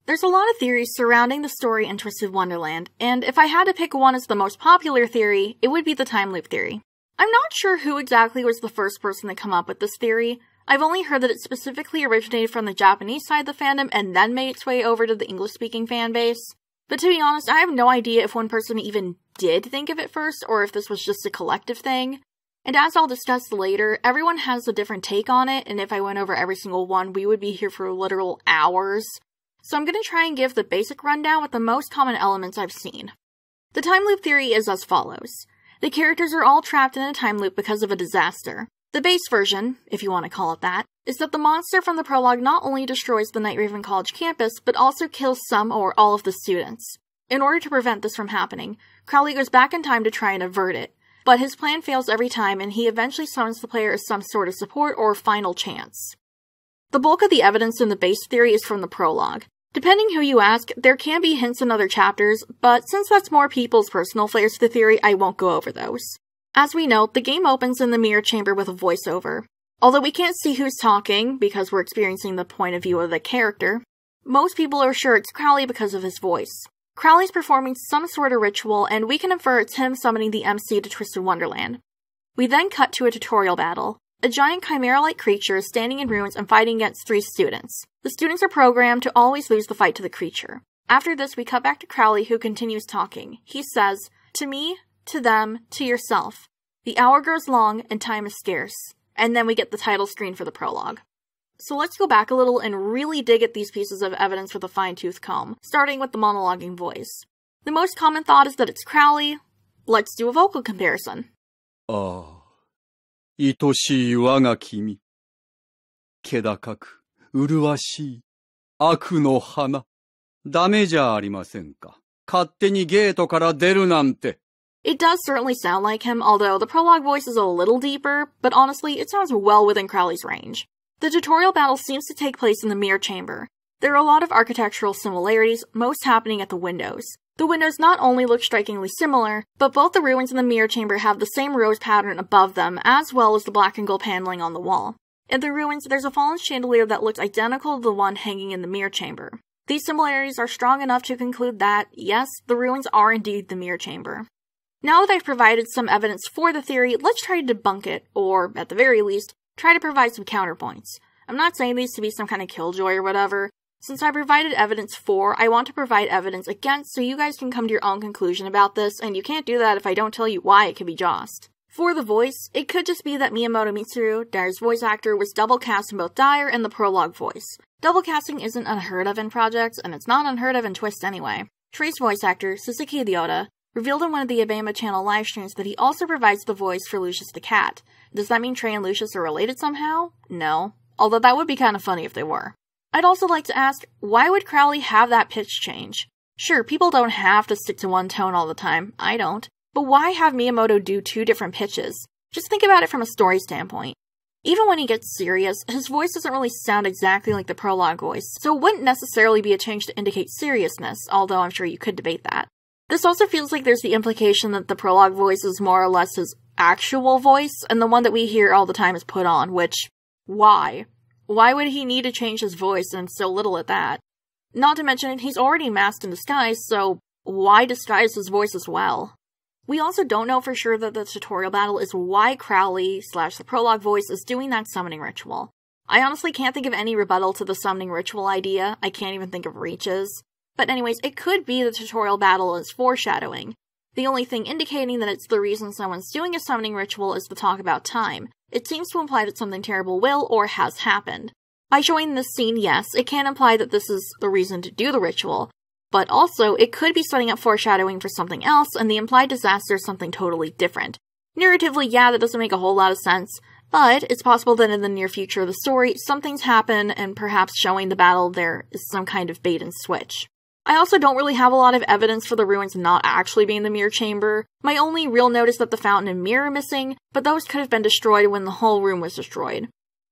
There's a lot of theories surrounding the story in Twisted Wonderland, and if I had to pick one as the most popular theory, it would be the time loop theory. I'm not sure who exactly was the first person to come up with this theory. I've only heard that it specifically originated from the Japanese side of the fandom and then made its way over to the English-speaking fanbase. But to be honest, I have no idea if one person even did think of it first, or if this was just a collective thing. And as I'll discuss later, everyone has a different take on it, and if I went over every single one, we would be here for literal hours. So I'm gonna try and give the basic rundown with the most common elements I've seen. The time loop theory is as follows. The characters are all trapped in a time loop because of a disaster. The base version, if you want to call it that, is that the monster from the prologue not only destroys the Night Raven College campus, but also kills some or all of the students. In order to prevent this from happening, Crowley goes back in time to try and avert it, but his plan fails every time and he eventually summons the player as some sort of support or final chance. The bulk of the evidence in the base theory is from the prologue. Depending who you ask, there can be hints in other chapters, but since that's more people's personal flares to the theory, I won't go over those. As we know, the game opens in the mirror chamber with a voiceover. Although we can't see who's talking, because we're experiencing the point of view of the character, most people are sure it's Crowley because of his voice. Crowley's performing some sort of ritual, and we can infer it's him summoning the MC to Twisted Wonderland. We then cut to a tutorial battle. A giant chimera-like creature is standing in ruins and fighting against 3 students. The students are programmed to always lose the fight to the creature. After this, we cut back to Crowley, who continues talking. He says, "To me, to them, to yourself. The hour grows long and time is scarce." And then we get the title screen for the prologue. So let's go back a little and really dig at these pieces of evidence with a fine-tooth comb, starting with the monologuing voice. The most common thought is that it's Crowley. Let's do a vocal comparison. 愛しい我が君。気高く、麗しい、悪の花。ダメじゃありませんか。勝手にゲートから出るなんて。It does certainly sound like him, although the prologue voice is a little deeper, but honestly, it sounds well within Crowley's range. The tutorial battle seems to take place in the mirror chamber. There are a lot of architectural similarities, most happening at the windows. The windows not only look strikingly similar, but both the ruins in the mirror chamber have the same rose pattern above them, as well as the black and gold paneling on the wall. In the ruins, there's a fallen chandelier that looks identical to the one hanging in the mirror chamber. These similarities are strong enough to conclude that, yes, the ruins are indeed the mirror chamber. Now that I've provided some evidence for the theory, let's try to debunk it, or, at the very least, try to provide some counterpoints. I'm not saying these to be some kind of killjoy or whatever. Since I provided evidence for, I want to provide evidence against so you guys can come to your own conclusion about this, and you can't do that if I don't tell you why it could be Jost. For the voice, it could just be that Miyamoto Mitsuru, Dyer's voice actor, was double cast in both Dyer and the prologue voice. Double casting isn't unheard of in projects, and it's not unheard of in Twst anyway. Trey's voice actor, Suzuki Idiota, revealed in one of the Abema channel livestreams that he also provides the voice for Lucius the cat. Does that mean Trey and Lucius are related somehow? No. Although that would be kind of funny if they were. I'd also like to ask, why would Crowley have that pitch change? Sure, people don't have to stick to one tone all the time. I don't. But why have Miyamoto do 2 different pitches? Just think about it from a story standpoint. Even when he gets serious, his voice doesn't really sound exactly like the prologue voice, so it wouldn't necessarily be a change to indicate seriousness, although I'm sure you could debate that. This also feels like there's the implication that the prologue voice is more or less his actual voice, and the one that we hear all the time is put on, which, why? Why would he need to change his voice, and so little at that? Not to mention, he's already masked in disguise, so why disguise his voice as well? We also don't know for sure that the tutorial battle is why Crowley / the prologue voice is doing that summoning ritual. I honestly can't think of any rebuttal to the summoning ritual idea. I can't even think of reaches. But anyways, it could be the tutorial battle is foreshadowing. The only thing indicating that it's the reason someone's doing a summoning ritual is the talk about time. It seems to imply that something terrible will or has happened. By showing this scene, yes, it can imply that this is the reason to do the ritual, but also it could be setting up foreshadowing for something else, and the implied disaster is something totally different. Narratively, yeah, that doesn't make a whole lot of sense, but it's possible that in the near future of the story, something's happen, and perhaps showing the battle there is some kind of bait and switch. I also don't really have a lot of evidence for the ruins not actually being the mirror chamber. My only real note is that the fountain and mirror are missing, but those could have been destroyed when the whole room was destroyed.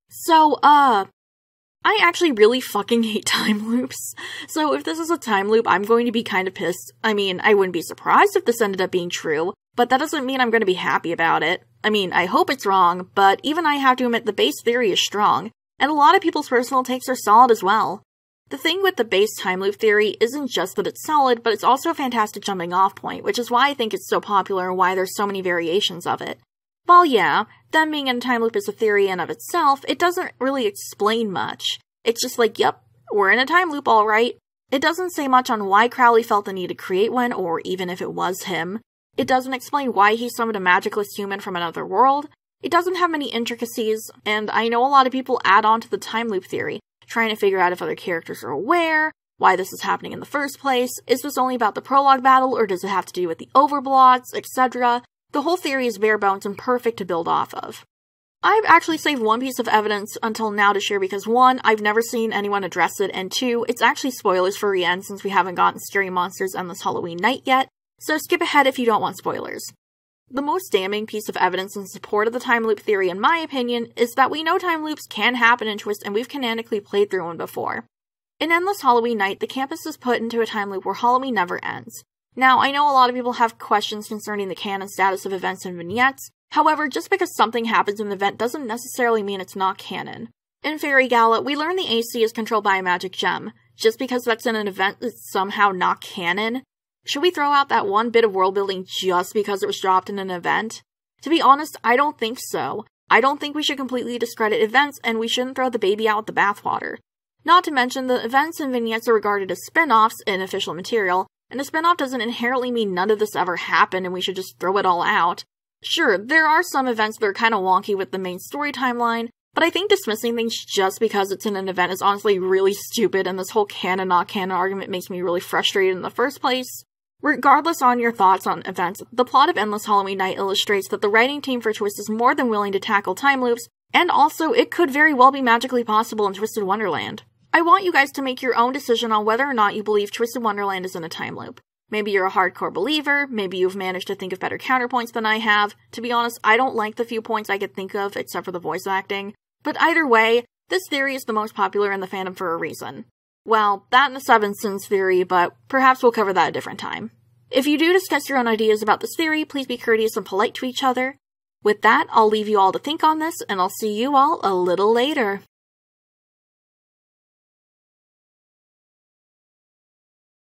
So, I actually really fucking hate time loops. So if this is a time loop, I'm going to be kind of pissed. I mean, I wouldn't be surprised if this ended up being true, but that doesn't mean I'm going to be happy about it. I mean, I hope it's wrong, but even I have to admit the base theory is strong, and a lot of people's personal takes are solid as well. The thing with the base time loop theory isn't just that it's solid, but it's also a fantastic jumping off point, which is why I think it's so popular and why there's so many variations of it. While yeah, them being in a time loop is a theory in of itself, it doesn't really explain much. It's just like, yep, we're in a time loop alright. It doesn't say much on why Crowley felt the need to create one, or even if it was him. It doesn't explain why he summoned a magicless human from another world. It doesn't have many intricacies, and I know a lot of people add on to the time loop theory, trying to figure out if other characters are aware, why this is happening in the first place, is this only about the prologue battle, or does it have to do with the overblocks, etc. The whole theory is bare bones and perfect to build off of. I've actually saved one piece of evidence until now to share because 1, I've never seen anyone address it, and 2, it's actually spoilers for Rien since we haven't gotten Scary Monsters Endless Halloween Night yet, so skip ahead if you don't want spoilers. The most damning piece of evidence in support of the time loop theory, in my opinion, is that we know time loops can happen in Twst and we've canonically played through one before. In Endless Halloween Night, the campus is put into a time loop where Halloween never ends. Now, I know a lot of people have questions concerning the canon status of events and vignettes, however, just because something happens in an event doesn't necessarily mean it's not canon. In Fairy Gala, we learn the AC is controlled by a magic gem. Just because that's in an event, it's somehow not canon. Should we throw out that one bit of world building just because it was dropped in an event? To be honest, I don't think so. I don't think we should completely discredit events, and we shouldn't throw the baby out with the bathwater. Not to mention, the events and vignettes are regarded as spin-offs in official material, and a spin-off doesn't inherently mean none of this ever happened and we should just throw it all out. Sure, there are some events that are kinda wonky with the main story timeline, but I think dismissing things just because it's in an event is honestly really stupid, and this whole canon not canon argument makes me really frustrated in the first place. Regardless on your thoughts on events, the plot of Endless Halloween Night illustrates that the writing team for Twst is more than willing to tackle time loops, and also it could very well be magically possible in Twisted Wonderland. I want you guys to make your own decision on whether or not you believe Twisted Wonderland is in a time loop. Maybe you're a hardcore believer, maybe you've managed to think of better counterpoints than I have. To be honest, I don't like the few points I could think of, except for the voice acting. But either way, this theory is the most popular in the fandom for a reason. Well, that and the Seven Sins theory, but perhaps we'll cover that a different time. If you do discuss your own ideas about this theory, please be courteous and polite to each other. With that, I'll leave you all to think on this, and I'll see you all a little later.